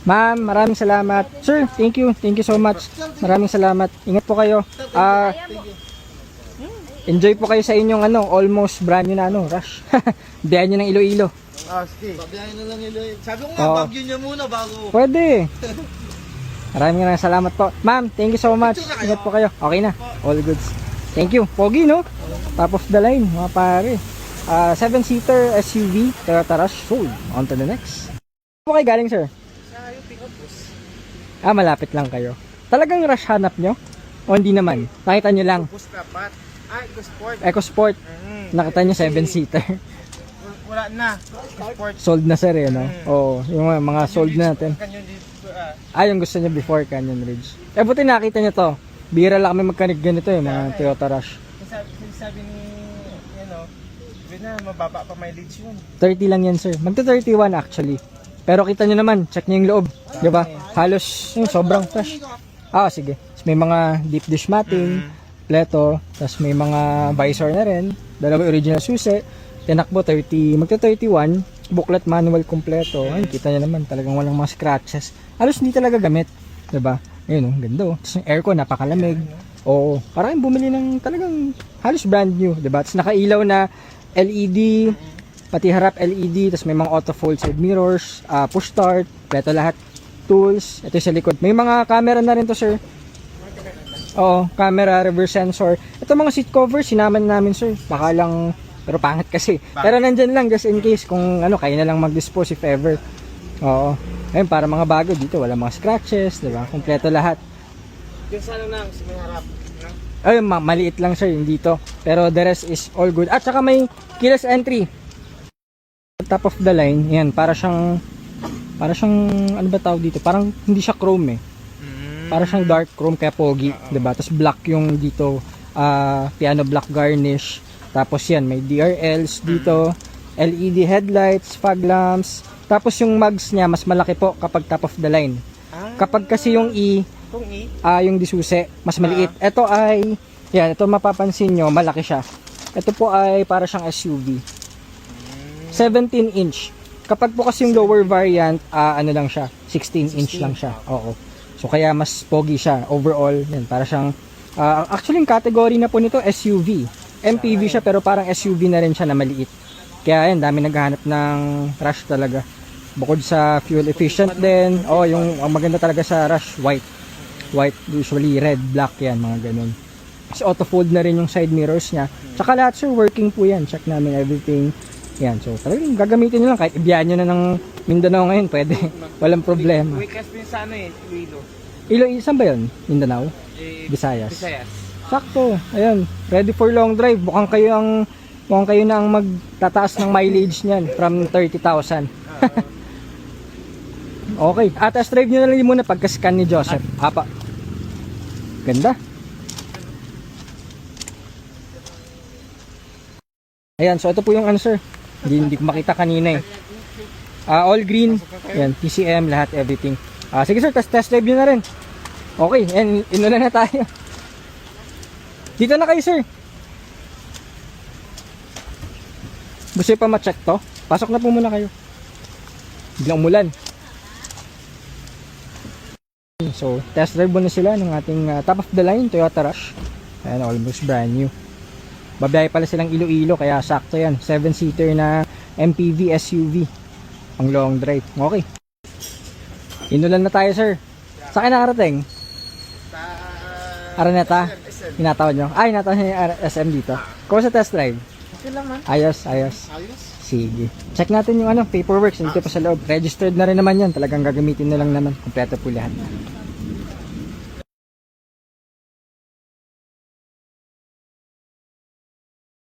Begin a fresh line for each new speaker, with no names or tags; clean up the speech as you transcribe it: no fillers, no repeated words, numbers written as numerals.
Ma'am, maraming salamat. Sir, thank you. Thank you so much. Maraming salamat. Ingat po kayo. Enjoy po kayo sa inyong almost brand new na Rush. Biyahe nyo ng Iloilo.
Sige. Babiyahin na lang Iloilo. Sabi ko nga,
Oo.
Baguio niya muna bago.
Pwede. Maraming salamat po. Ma'am, thank you so much. Ingat po kayo. Okay na. All goods. Thank you. Pogi, no? Top of the line, mga pare. 7-seater SUV, Toyota Rush sold. On to the next. Po kayo galing, sir? Malapit lang kayo. Talagang Rush hanap nyo? O hindi naman? Nakita nyo lang?
Bus dapat. EcoSport.
EcoSport. Nakita nyo 7-seater.
Wala na. EcoSport.
Sold na, sir, no? Oo, yung mga sold na natin.
Canyon dito.
Yung gusto nyo before Canyon Ridge. Buti nakita nyo to. Bira lang kami magkanig ganito mga Toyota Rush.
Sabi ni, mababa pa mileage yun.
30 lang yan, sir. Magta 31 actually. Pero kita nyo naman, check nyo yung loob. Di ba? Halos sobrang fresh. Sige. Tapos may mga deep dish matting, pleto, tapos may mga visor na rin, dalawa original susi, tinakbo 30, magta 31, booklet manual kompleto. Kita nyo naman, talagang walang mga scratches. Halos hindi talaga gamit. Di ba? Ayun, ganda. Tapos yung aircon, napakalamig. Oo, parang bumili ng talagang halos brand new. Di ba? Tapos nakailaw na LED, pati harap LED, tapos may mga auto fold side mirrors, push start, pleto lahat, tools, ito sa likod. May mga camera na rin to, sir. Oo, camera, reverse sensor. Ito mga seat covers, sinaman namin, sir. Baka lang, pero pangit kasi. Pero nandyan lang, just in case, kung kayo na lang mag-dispose if ever. Oo. Ayun, para mga bago dito, wala mga scratches, diba? Kompleto lahat.
Yung sa lang, sa may harap.
Ayun, maliit lang, sir, yung dito. Pero the rest is all good. At saka may keyless entry. Top of the line, yan, para siyang, ano ba tawag dito? Parang hindi siya chrome Para siyang dark chrome kaya pogi, 'di ba? Tapos black yung dito, piano black garnish. Tapos yan, may DRLs dito, LED headlights, fog lamps. Tapos yung mugs niya mas malaki po kapag top of the line. Kapag kasi yung yung disuse, mas maliit. Ito ay, yan, ito mapapansin nyo, malaki siya. Ito po ay para siyang SUV. 17 inch. Kapag po kasi yung lower variant, ano lang siya, 16 inch lang siya. Oo. So kaya mas pogi siya overall. Yan, para siyang actually yung category na po nito SUV. MPV siya pero parang SUV na rin siya na maliit. Kaya yan, dami naghahanap ng Rush talaga. Bukod sa fuel efficient din. Yung ang maganda talaga sa Rush, white. White, usually red, black yan, mga ganun. Kasi auto fold na rin yung side mirrors niya. Tsaka lahat, sir, working po yan. Check namin everything. Yan, so talagang gagamitin nyo lang. Kahit ibiyahan nyo na ng Mindanao ngayon, pwede. Walang problema.
Wikas din sa Iloilo.
Saan ba yun? Mindanao? Visayas. Sakto. Ayan, ready for long drive. Mukhang kayo na ang magtataas ng mileage niyan from 30,000. Okay. Test drive nyo na lang muna pagka-scan ni Joseph. Apa. Ganda. Ayan, so ito po yung answer. Hindi ko makita kanina all green. Ayan, PCM, lahat, everything. Sige sir, test drive nyo na rin. Okay, and inuna na tayo. Dito na kayo, sir. Gusto pa ma-check to? Pasok na po muna kayo. Biglang umulan. So, test drive muna sila ng ating top of the line Toyota Rush. Ayan, almost brand new. Babiyahe pala silang Iloilo, kaya sakto yan. 7-seater na MPV SUV. Ang long drive. Okay. Inulan na tayo, sir. Saan kayo nakarating? Araneta? Hinatawad nyo? Hinatawad nyo yung SM dito. Kung sa test drive?
Okay lang, man.
Ayos. Sige. Check natin yung paperwork. Dito pa sa loob. Registered na rin naman yan. Talagang gagamitin na lang naman. Kompleto po lahat.